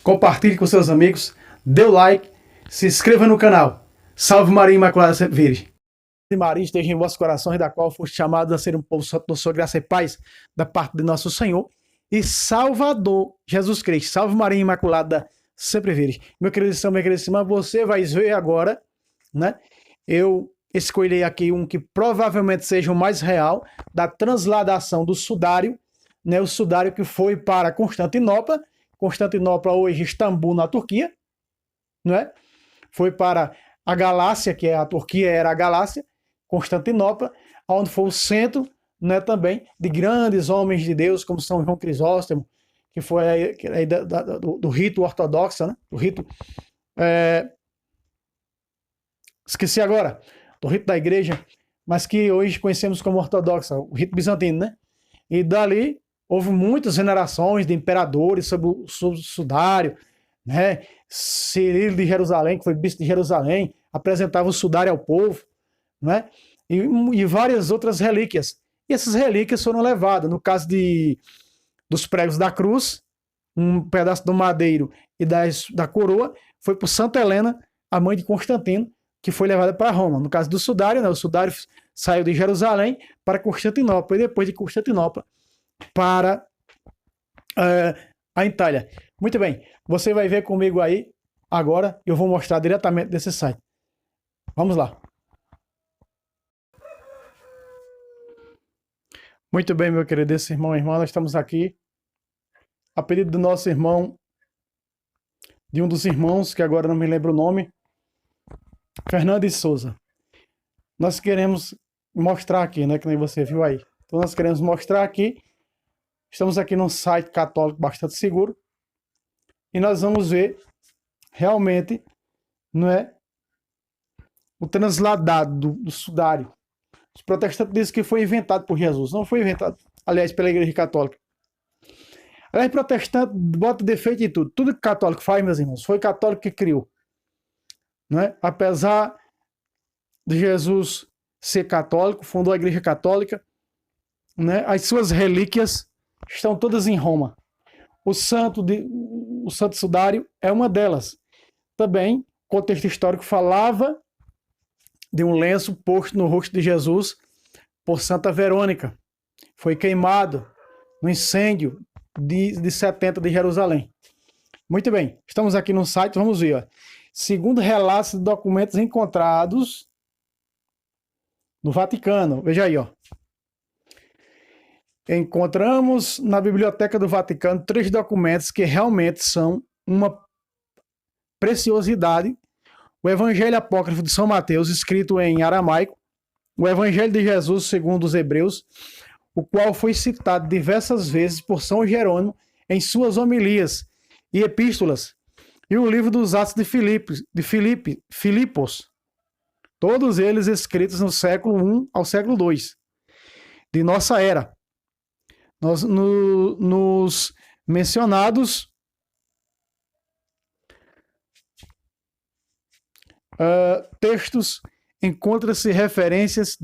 compartilhe com seus amigos, dê o like, se inscreva no canal. Salve Maria Imaculada Sempre Virgem. Maria esteja em vossos corações, da qual foste chamados a ser um povo santo, da sua graça e paz, da parte de nosso Senhor e Salvador Jesus Cristo. Salve Maria Imaculada Sempre Virgem. Meu querido irmão, minha querida irmã, você vai ver agora, né? Eu escolhi aqui um que provavelmente seja o mais real, da transladação do sudário, né? O sudário que foi para Constantinopla, hoje Istambul, na Turquia, né? Foi para a Galácia, que é a Turquia, era a Galácia, Constantinopla, onde foi o centro, né, também de grandes homens de Deus, como São João Crisóstomo, que foi aí do rito ortodoxo, né? Do rito. Esqueci agora, do rito da igreja, mas que hoje conhecemos como ortodoxa, o rito bizantino, né? E dali houve muitas venerações de imperadores sobre o sudário, né? Cirilo de Jerusalém, que foi bispo de Jerusalém, apresentava o sudário ao povo, né? E várias outras relíquias. E essas relíquias foram levadas, no caso dos pregos da cruz, um pedaço do madeiro e da coroa, foi por Santa Helena, a mãe de Constantino, que foi levada para Roma. No caso do sudário, né? O sudário saiu de Jerusalém para Constantinopla, e depois de Constantinopla para a Itália. Muito bem, você vai ver comigo aí, agora eu vou mostrar diretamente desse site. Vamos lá. Muito bem, meu querido irmão e irmã, nós estamos aqui a pedido do nosso irmão, de um dos irmãos, que agora não me lembro o nome, Fernando de Souza. Nós queremos mostrar aqui, né, que nem você viu aí. Então nós queremos mostrar aqui, estamos aqui num site católico bastante seguro, e nós vamos ver realmente, não é, o transladado do sudário. Os protestantes dizem que foi inventado por Jesus. Não foi inventado, aliás, pela Igreja Católica. Aliás, protestante bota defeito em tudo. Tudo que católico faz, meus irmãos, foi católico que criou. Não é? Apesar de Jesus ser católico, fundou a Igreja Católica, né? As suas relíquias estão todas em Roma. O Santo Sudário é uma delas. Também, o contexto histórico falava de um lenço posto no rosto de Jesus por Santa Verônica. Foi queimado no incêndio de 70 de Jerusalém. Muito bem, estamos aqui no site, vamos ver. Ó. Segundo relatos de documentos encontrados no Vaticano. Veja aí, ó. Encontramos na Biblioteca do Vaticano 3 documentos que realmente são uma preciosidade. O Evangelho Apócrifo de São Mateus, escrito em aramaico, o Evangelho de Jesus segundo os Hebreus, o qual foi citado diversas vezes por São Jerônimo em suas homilias e epístolas, e o livro dos Atos de Filipos, todos eles escritos no século I ao século II de nossa era. Nos mencionados textos encontram-se referências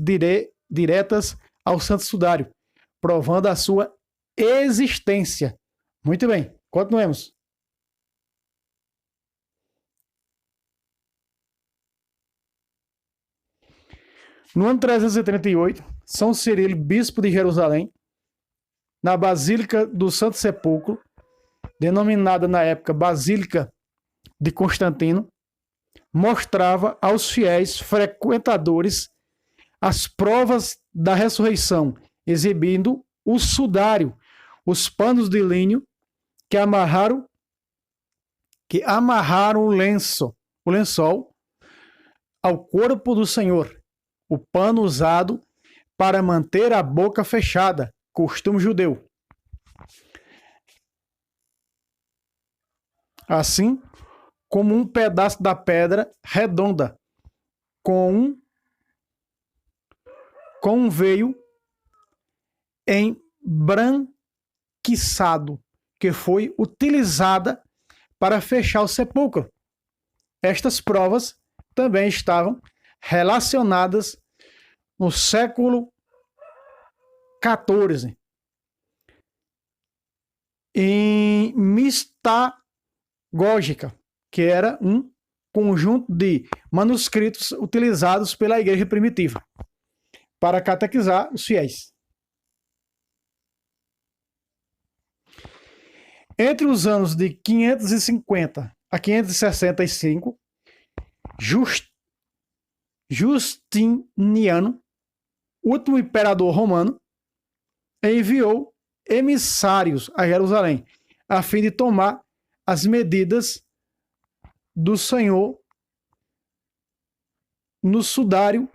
diretas ao Santo Sudário, provando a sua existência. Muito bem, continuemos. No ano 338, São Cirilo, bispo de Jerusalém, na Basílica do Santo Sepulcro, denominada na época Basílica de Constantino, mostrava aos fiéis frequentadores as provas da ressurreição, exibindo o sudário, os panos de linho que amarraram o lençol ao corpo do Senhor, o pano usado para manter a boca fechada, costume judeu. Assim como um pedaço da pedra redonda com um veio embranquiçado, que foi utilizada para fechar o sepulcro. Estas provas também estavam relacionadas no século XIV em gógica, que era um conjunto de manuscritos utilizados pela igreja primitiva para catequizar os fiéis. Entre os anos de 550 a 565, Justiniano, último imperador romano, enviou emissários a Jerusalém, a fim de tomar as medidas do Senhor no sudário.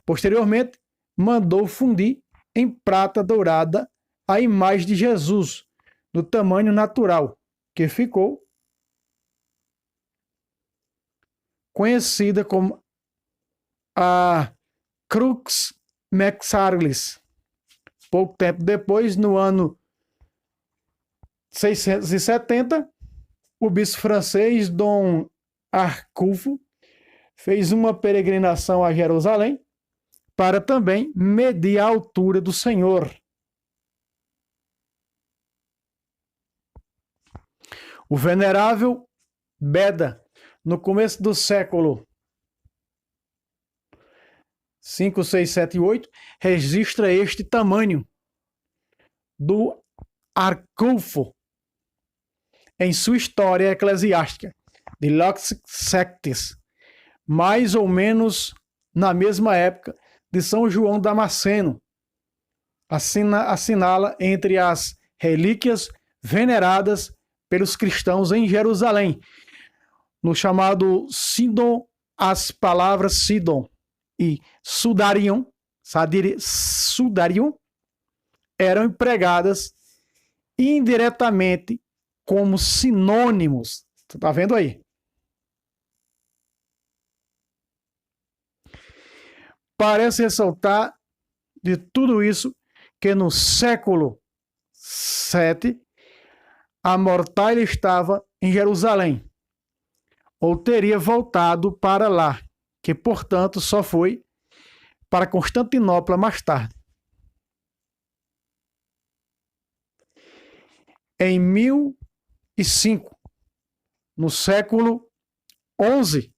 Posteriormente, mandou fundir em prata dourada a imagem de Jesus, do tamanho natural, que ficou conhecida como a Crux Mexaris. Pouco tempo depois, no ano 670, o bispo francês Dom Arculfo fez uma peregrinação a Jerusalém para também medir a altura do Senhor. O venerável Beda, no começo do século 5, 6, 7 e 8, registra este tamanho do Arculfo em sua história eclesiástica de Lux Sectis, mais ou menos na mesma época de São João Damasceno. Assinala entre as relíquias veneradas pelos cristãos em Jerusalém, no chamado Sidon, as palavras Sidon e Sudarion eram empregadas indiretamente como sinônimos. Você está vendo aí? Parece ressaltar de tudo isso que no século VII a mortalha estava em Jerusalém, ou teria voltado para lá, que portanto só foi para Constantinopla mais tarde. Em 1005, no século XI,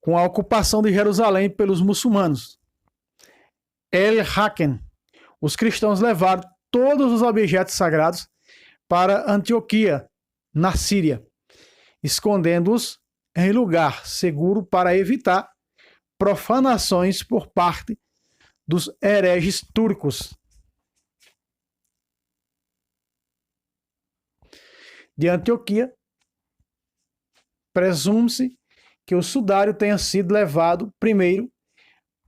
com a ocupação de Jerusalém pelos muçulmanos, El-Hakem, os cristãos levaram todos os objetos sagrados para Antioquia, na Síria, escondendo-os em lugar seguro para evitar profanações por parte dos hereges turcos. De Antioquia, presume-se que o sudário tenha sido levado primeiro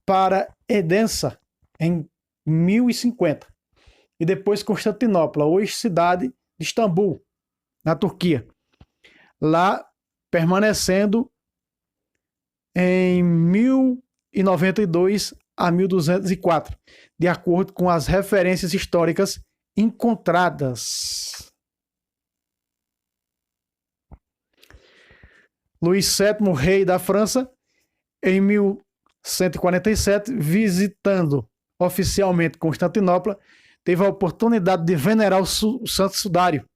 para Edessa, em 1050, e depois Constantinopla, hoje cidade de Istambul, na Turquia, lá permanecendo em 1092 a 1204, de acordo com as referências históricas encontradas. Luís VII, rei da França, em 1147, visitando oficialmente Constantinopla, teve a oportunidade de venerar o Santo Sudário.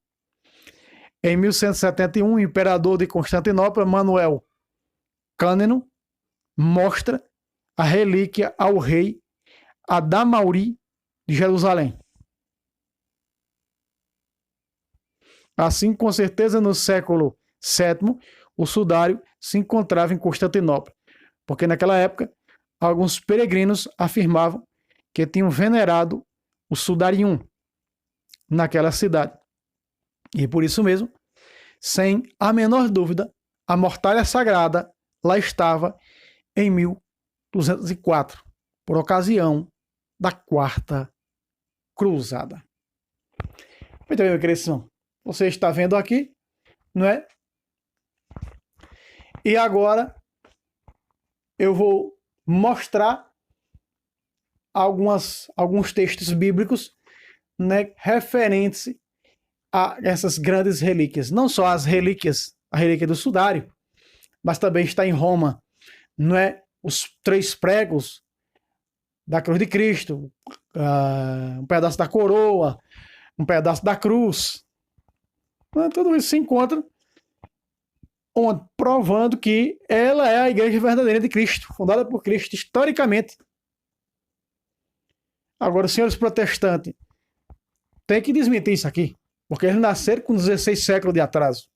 Em 1171, o imperador de Constantinopla, Manuel Câneno, mostra a relíquia ao rei Adamauri de Jerusalém. Assim, com certeza, no século VII, o sudário se encontrava em Constantinopla, porque naquela época alguns peregrinos afirmavam que tinham venerado o Sudarium naquela cidade. E por isso mesmo, sem a menor dúvida, a mortalha sagrada lá estava em 1204, por ocasião da Quarta Cruzada. Muito bem, meu querido, você está vendo aqui, não é? E agora eu vou mostrar alguns textos bíblicos, né, referentes a essas grandes relíquias. Não só as relíquias, a relíquia do sudário, mas também está em Roma, não é? Os 3 pregos da cruz de Cristo, um pedaço da coroa, um pedaço da cruz, Tudo isso se encontra provando que ela é a igreja verdadeira de Cristo, fundada por Cristo historicamente. Agora, os senhores protestantes têm que desmentir isso aqui, porque eles nasceram com 16 séculos de atraso.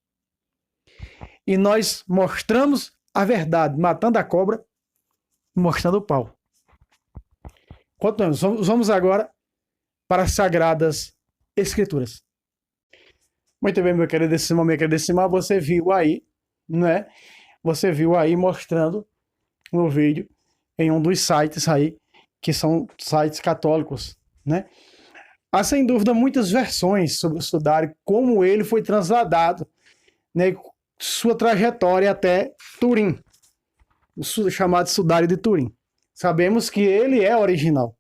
E nós mostramos a verdade, matando a cobra e mostrando o pau. Continuamos. Vamos agora para as Sagradas Escrituras. Muito bem, meu querido decimal, você viu aí, né? Você viu aí mostrando no vídeo em um dos sites aí, que são sites católicos, né? Há sem dúvida muitas versões sobre o sudário, como ele foi transladado, né? Sua trajetória até Turim, o chamado sudário de Turim. Sabemos que ele é original,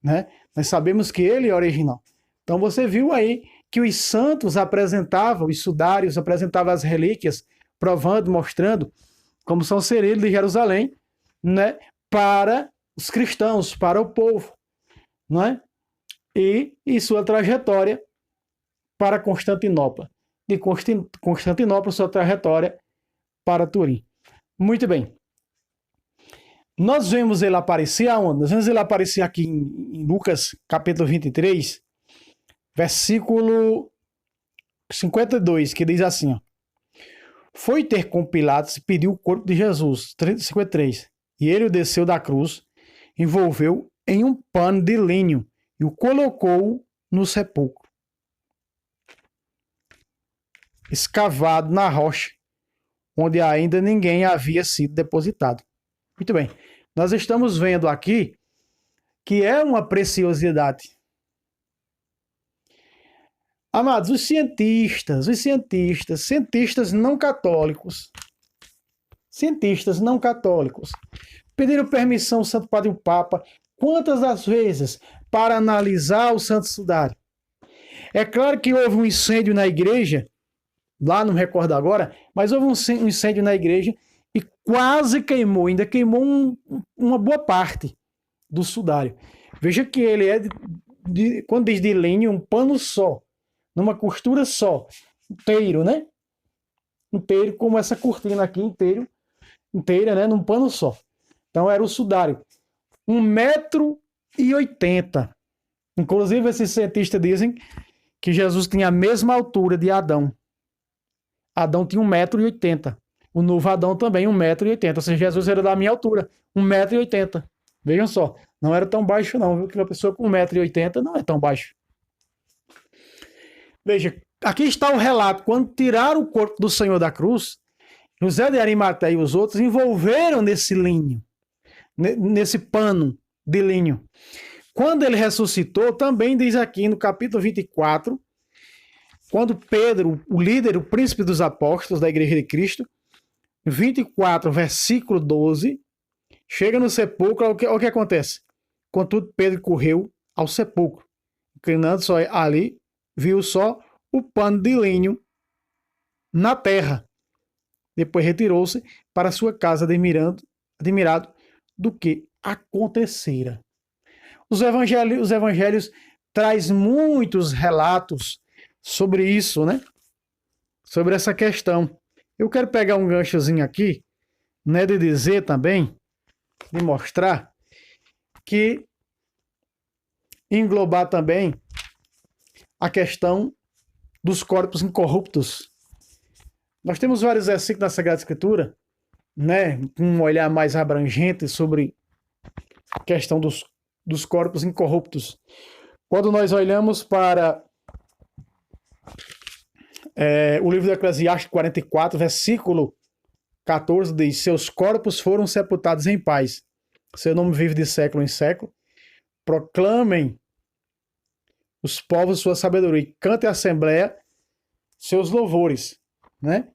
né? Nós sabemos que ele é original. Então você viu aí que os santos apresentavam, os sudários apresentavam as relíquias, provando, mostrando como São Cirilo de Jerusalém, né? Para os cristãos, para o povo, não é? E sua trajetória para Constantinopla. De Constantinopla, sua trajetória para Turim. Muito bem. Nós vemos ele aparecer aonde? Nós vemos ele aparecer aqui em Lucas, capítulo 23, versículo 52, que diz assim, ó. Foi ter com Pilatos e pediu o corpo de Jesus, 53, e ele o desceu da cruz, envolveu em um pano de linho e o colocou no sepulcro, escavado na rocha, onde ainda ninguém havia sido depositado. Muito bem. Nós estamos vendo aqui que é uma preciosidade. Amados, os cientistas não católicos, pediram permissão ao Santo Padre e o Papa quantas das vezes para analisar o Santo Sudário. É claro que houve um incêndio na igreja, lá não me recordo agora, mas houve um incêndio na igreja e quase queimou, ainda queimou uma boa parte do sudário. Veja que ele é, quando diz de linho, um pano só, numa costura só, inteiro, né? Inteiro, como essa cortina aqui, inteira, né? Num pano só. Então era o sudário. 1,80 m. Inclusive, esses cientistas dizem que Jesus tinha a mesma altura de Adão. Adão tinha 1,80 m. O novo Adão também 1,80 m. Ou seja, Jesus era da minha altura, 1,80 m. Vejam só, não era tão baixo não, viu? Que uma pessoa com 1,80 m não é tão baixo. Veja, aqui está o relato. Quando tiraram o corpo do Senhor da cruz, José de Arimateia e os outros envolveram nesse linho, nesse pano de linho. Quando ele ressuscitou, também diz aqui no capítulo 24, quando Pedro, o líder, o príncipe dos apóstolos da Igreja de Cristo, 24, versículo 12, chega no sepulcro, o que acontece? Contudo, Pedro correu ao sepulcro, inclinando-se ali, viu só o pano de linho na terra. Depois retirou-se para sua casa, admirado do que acontecera. Os evangelhos trazem muitos relatos sobre isso, né? Sobre essa questão. Eu quero pegar um ganchozinho aqui, né, de dizer também, de mostrar que englobar também a questão dos corpos incorruptos. Nós temos vários versículos na Sagrada Escritura, né, com um olhar mais abrangente sobre a questão dos corpos incorruptos. Quando nós olhamos para o livro do Eclesiastes 44, versículo 14, diz: seus corpos foram sepultados em paz, seu nome vive de século em século, proclamem os povos sua sabedoria, e cante a assembleia seus louvores, né?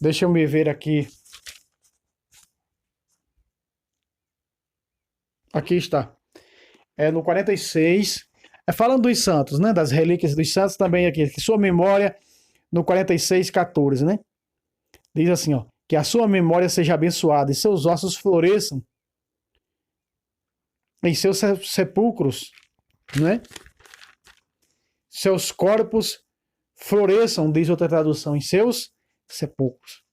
Deixa eu me ver aqui. Aqui está. No 46. Falando dos santos, né? Das relíquias dos santos também aqui. Que sua memória, no 46, 14, né? Diz assim, ó. Que a sua memória seja abençoada e seus ossos floresçam em seus sepulcros, né? Seus corpos floresçam, diz outra tradução, em seus sepulcros.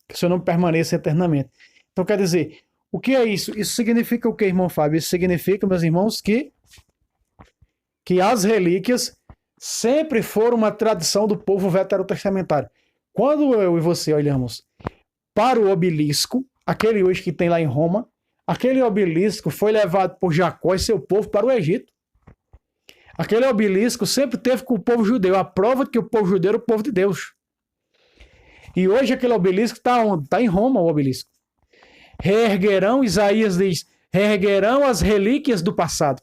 Que o seu nome permaneça eternamente. Então, quer dizer, o que é isso? Isso significa o que, irmão Fábio? Isso significa, meus irmãos, que as relíquias sempre foram uma tradição do povo veterotestamentário. Quando eu e você olhamos para o obelisco, aquele hoje que tem lá em Roma, aquele obelisco foi levado por Jacó e seu povo para o Egito. Aquele obelisco sempre teve com o povo judeu, a prova de que o povo judeu era o povo de Deus. E hoje aquele obelisco está onde? Está em Roma, o obelisco. Reerguerão, Isaías diz, reerguerão as relíquias do passado.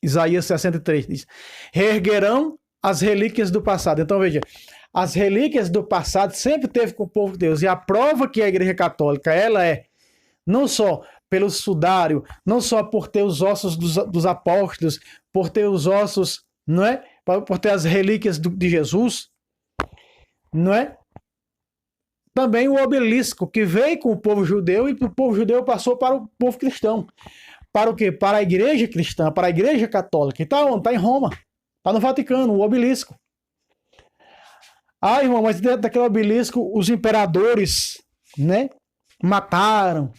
Isaías 63 diz, reerguerão as relíquias do passado. Então veja, as relíquias do passado sempre teve com o povo de Deus. E a prova que a Igreja Católica, ela é, não só pelo sudário, não só por ter os ossos dos apóstolos, por ter os ossos, não é? Por ter as relíquias de Jesus, não é? Também o obelisco, que veio com o povo judeu e o povo judeu passou para o povo cristão. Para o quê? Para a igreja cristã, para a igreja católica. Está onde? Está em Roma. Está no Vaticano, o obelisco. Ah, irmão, mas dentro daquele obelisco, os imperadores, né? Mataram,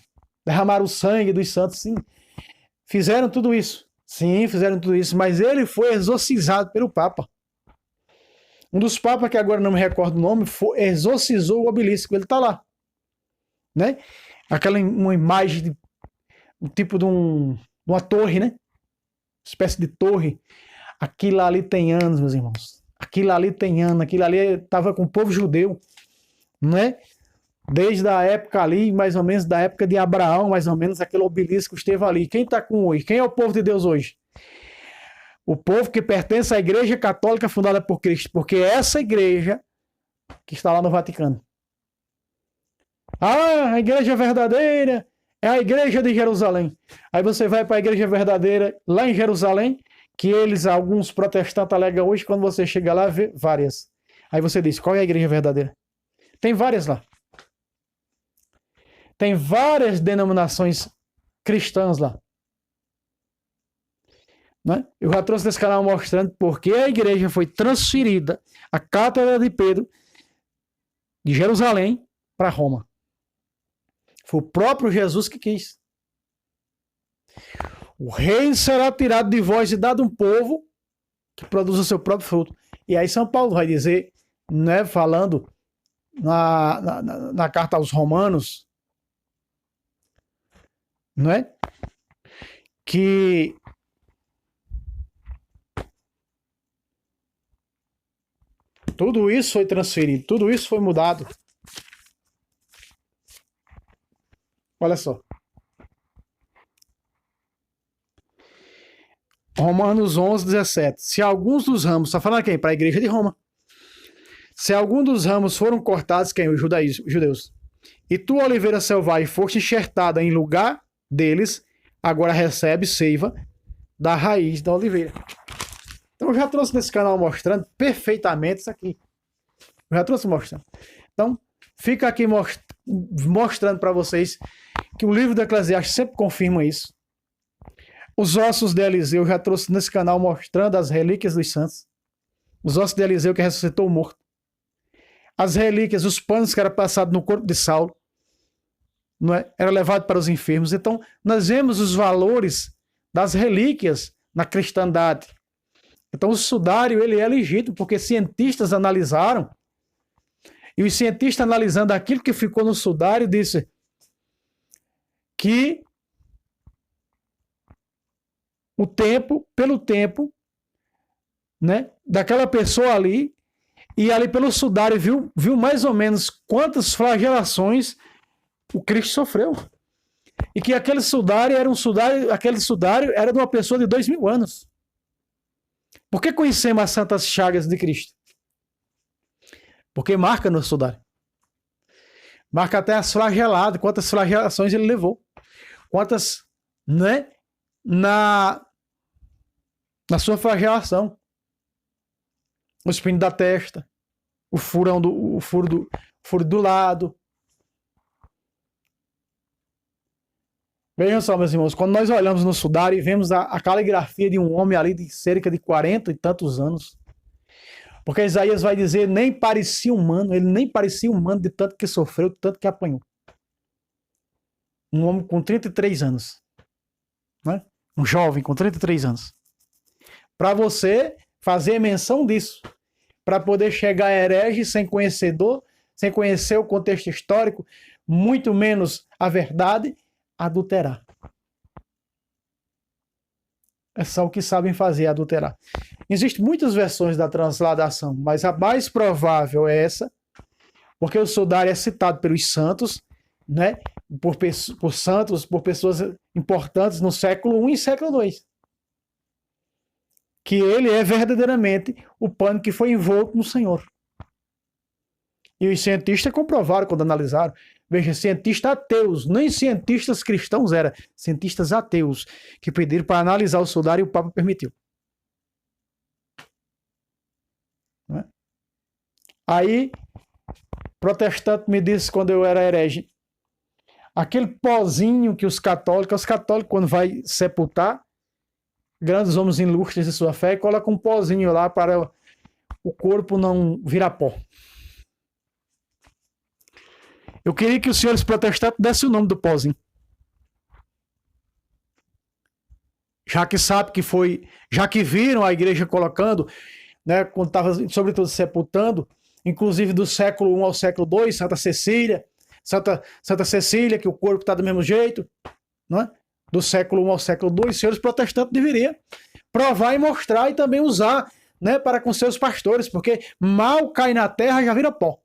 derramaram o sangue dos santos, sim. Fizeram tudo isso. Sim, fizeram tudo isso, mas ele foi exorcizado pelo Papa. Um dos papas, que agora não me recordo o nome, exorcizou o obelisco. Ele está lá. Né? Uma imagem, um tipo de uma torre, né? Espécie de torre. Aquilo ali tem anos, meus irmãos. Aquilo ali tem anos. Aquilo ali estava com o povo judeu. Né? Desde a época ali, mais ou menos, da época de Abraão, mais ou menos, aquele obelisco esteve ali. Quem está com hoje? Quem é o povo de Deus hoje? O povo que pertence à Igreja Católica fundada por Cristo, porque é essa igreja que está lá no Vaticano. Ah, a igreja verdadeira é a igreja de Jerusalém. Aí você vai para a igreja verdadeira lá em Jerusalém, que alguns protestantes alegam hoje, quando você chega lá, vê várias. Aí você diz, qual é a igreja verdadeira? Tem várias lá. Tem várias denominações cristãs lá. Né? Eu já trouxe nesse canal mostrando porque a igreja foi transferida, a cátedra de Pedro, de Jerusalém para Roma. Foi o próprio Jesus que quis. O reino será tirado de vós e dado um povo que produza o seu próprio fruto. E aí São Paulo vai dizer, né, falando na carta aos Romanos, não é? Que tudo isso foi transferido, tudo isso foi mudado. Olha só. Romanos 11, 17. Se alguns dos ramos, está falando quem? Para a igreja de Roma. Se algum dos ramos foram cortados, quem? Os judeus. E tu, oliveira selvagem, foste enxertada em lugar deles, agora recebe seiva da raiz da oliveira. Então eu já trouxe nesse canal mostrando perfeitamente isso aqui. Eu já trouxe mostrando. Então, fica aqui mostrando para vocês que o livro do Eclesiastes sempre confirma isso. Os ossos de Eliseu, eu já trouxe nesse canal mostrando as relíquias dos santos. Os ossos de Eliseu que ressuscitou o morto. As relíquias, os panos que era passado no corpo de Saulo, não é? Era levado para os enfermos. Então, nós vemos os valores das relíquias na cristandade. Então, o sudário, ele é legítimo, porque cientistas analisaram, e os cientistas analisando aquilo que ficou no sudário, disse que pelo tempo, né, daquela pessoa ali, e ali pelo sudário viu mais ou menos quantas flagelações o Cristo sofreu. E que aquele sudário era de uma pessoa de 2000 anos. Por que conhecemos as santas chagas de Cristo? Porque marca no sudário. Marca até as flageladas, quantas flagelações ele levou. Quantas, né, na sua flagelação. O espinho da testa, o furo do lado. Vejam só, meus irmãos, quando nós olhamos no sudário e vemos a caligrafia de um homem ali de cerca de 40 e tantos anos, porque Isaías vai dizer, nem parecia humano, ele nem parecia humano de tanto que sofreu, de tanto que apanhou. Um homem com 33 anos, né? Um jovem com 33 anos. Para você fazer menção disso, para poder chegar a herege sem conhecedor, sem conhecer o contexto histórico, muito menos a verdade, adulterar. É só o que sabem fazer, adulterar. Existem muitas versões da transladação, mas a mais provável é essa, porque o sudário é citado pelos santos, né? Por santos, por pessoas importantes no século I e século II. Que ele é verdadeiramente o pano que foi envolto no Senhor. E os cientistas comprovaram quando analisaram. Veja, cientistas ateus, nem cientistas cristãos eram, cientistas ateus, que pediram para analisar o sudário e o Papa permitiu. Não é? Aí, protestante me disse quando eu era herege, aquele pozinho que os católicos quando vai sepultar, grandes homens ilustres de sua fé, colocam um pozinho lá para o corpo não virar pó. Eu queria que os senhores protestantes dessem o nome do pozinho. Já que sabe que foi, já que viram a igreja colocando, né, quando estava, sobretudo, sepultando, inclusive do século I ao século II, Santa Cecília, que o corpo está do mesmo jeito, não é? Do século I ao século II, os senhores protestantes deveriam provar e mostrar e também usar, né, para com seus pastores, porque mal cai na terra já vira pó.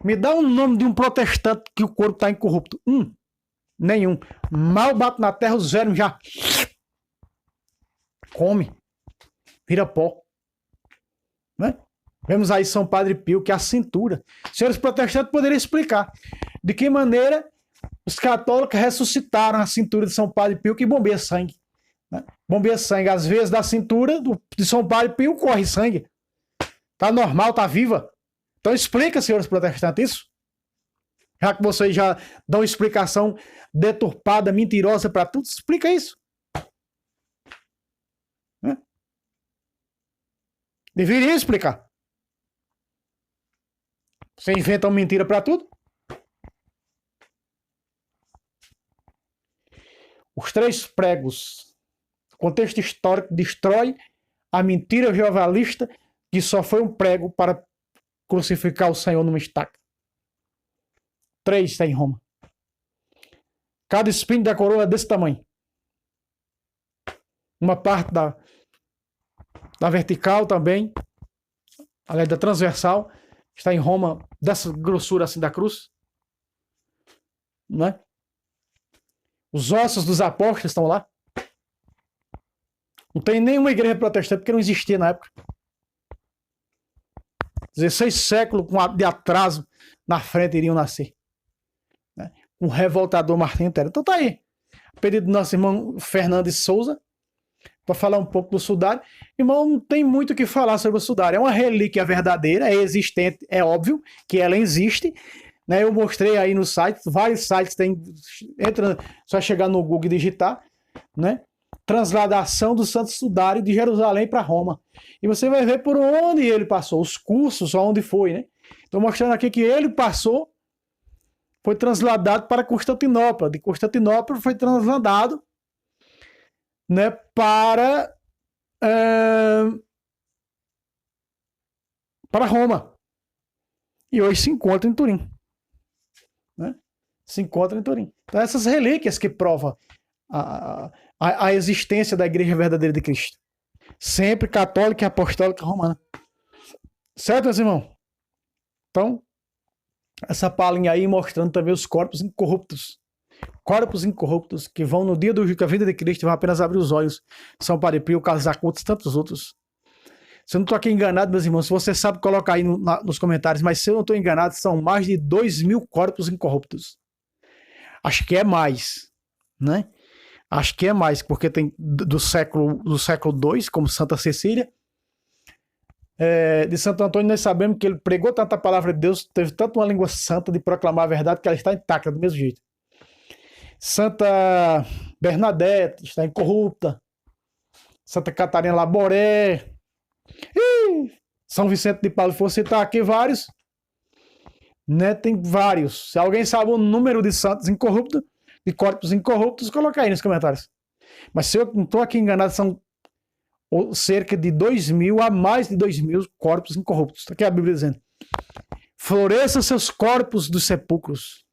Me dá um nome de um protestante que o corpo está incorrupto. Nenhum. Mal bate na terra, os vermes já come. Vira pó. Né? Vemos aí São Padre Pio, que é a cintura. Os senhores protestantes poderiam explicar de que maneira os católicos ressuscitaram a cintura de São Padre Pio, que bombeia sangue. Né? Bombeia sangue. Às vezes da cintura de São Padre Pio corre sangue. Tá normal, tá viva. Então explica, senhores protestantes, isso. Já que vocês já dão explicação deturpada, mentirosa para tudo, explica isso. Deveria explicar. Você inventa uma mentira para tudo? Os 3 pregos. O contexto histórico destrói a mentira jeovalista que só foi um prego para crucificar o Senhor numa estaca. 3 está em Roma. Cada espinho da coroa é desse tamanho. Uma parte da vertical também, além da transversal, está em Roma, dessa grossura assim da cruz. Não é? Os ossos dos apóstolos estão lá. Não tem nenhuma igreja protestante, porque não existia na época. 16 séculos de atraso na frente iriam nascer. Né? Um revoltador Martinho Lutero. Então tá aí. Pedido do nosso irmão Fernando Souza, para falar um pouco do sudário. Irmão, não tem muito o que falar sobre o sudário. É uma relíquia verdadeira, é existente, é óbvio que ela existe. Né? Eu mostrei aí no site, vários sites tem. Entra, só chegar no Google e digitar, né? Transladação do Santo Sudário de Jerusalém para Roma. E você vai ver por onde ele passou, os cursos, onde foi, né? Estou mostrando aqui que ele passou, foi transladado para Constantinopla. De Constantinopla foi transladado, né, para Roma. E hoje se encontra em Turim. Né? Se encontra em Turim. Então essas relíquias que provam a existência da Igreja Verdadeira de Cristo. Sempre católica e apostólica romana. Certo, meus irmãos? Então, essa palhinha aí mostrando também os corpos incorruptos. Corpos incorruptos que vão no dia do juízo da vida de Cristo e vão apenas abrir os olhos. São Padre Pio, Carlos Acutis e tantos outros. Se eu não estou aqui enganado, meus irmãos, se você sabe, coloca aí nos comentários, mas se eu não estou enganado, são mais de 2.000 corpos incorruptos. Acho que é mais, né? Acho que é mais, porque tem do século II, como Santa Cecília. De Santo Antônio, nós sabemos que ele pregou tanta palavra de Deus, teve tanto uma língua santa de proclamar a verdade, que ela está intacta do mesmo jeito. Santa Bernadette está incorrupta. Santa Catarina Laboré. São Vicente de Paulo, for citar aqui vários, né? Tem vários. Se alguém sabe o número de santos incorruptos, de corpos incorruptos, coloca aí nos comentários. Mas se eu não estou aqui enganado, são cerca de 2.000 a mais de 2.000 corpos incorruptos. Está aqui a Bíblia dizendo: floresçam seus corpos dos sepulcros.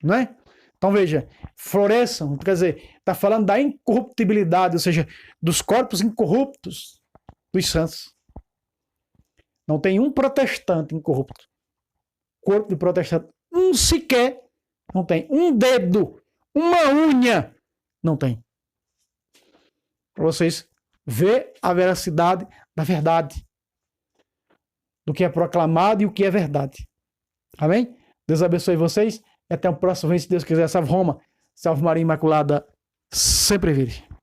Não é? Então veja, floresçam, quer dizer, está falando da incorruptibilidade, ou seja, dos corpos incorruptos dos santos. Não tem um protestante incorrupto. Corpo de protestante, um sequer, não tem. Um dedo, uma unha, não tem. Para vocês ver a veracidade da verdade, do que é proclamado e o que é verdade. Amém? Deus abençoe vocês e até o próximo vídeo, se Deus quiser. Salve Roma, salve Maria Imaculada, sempre vire.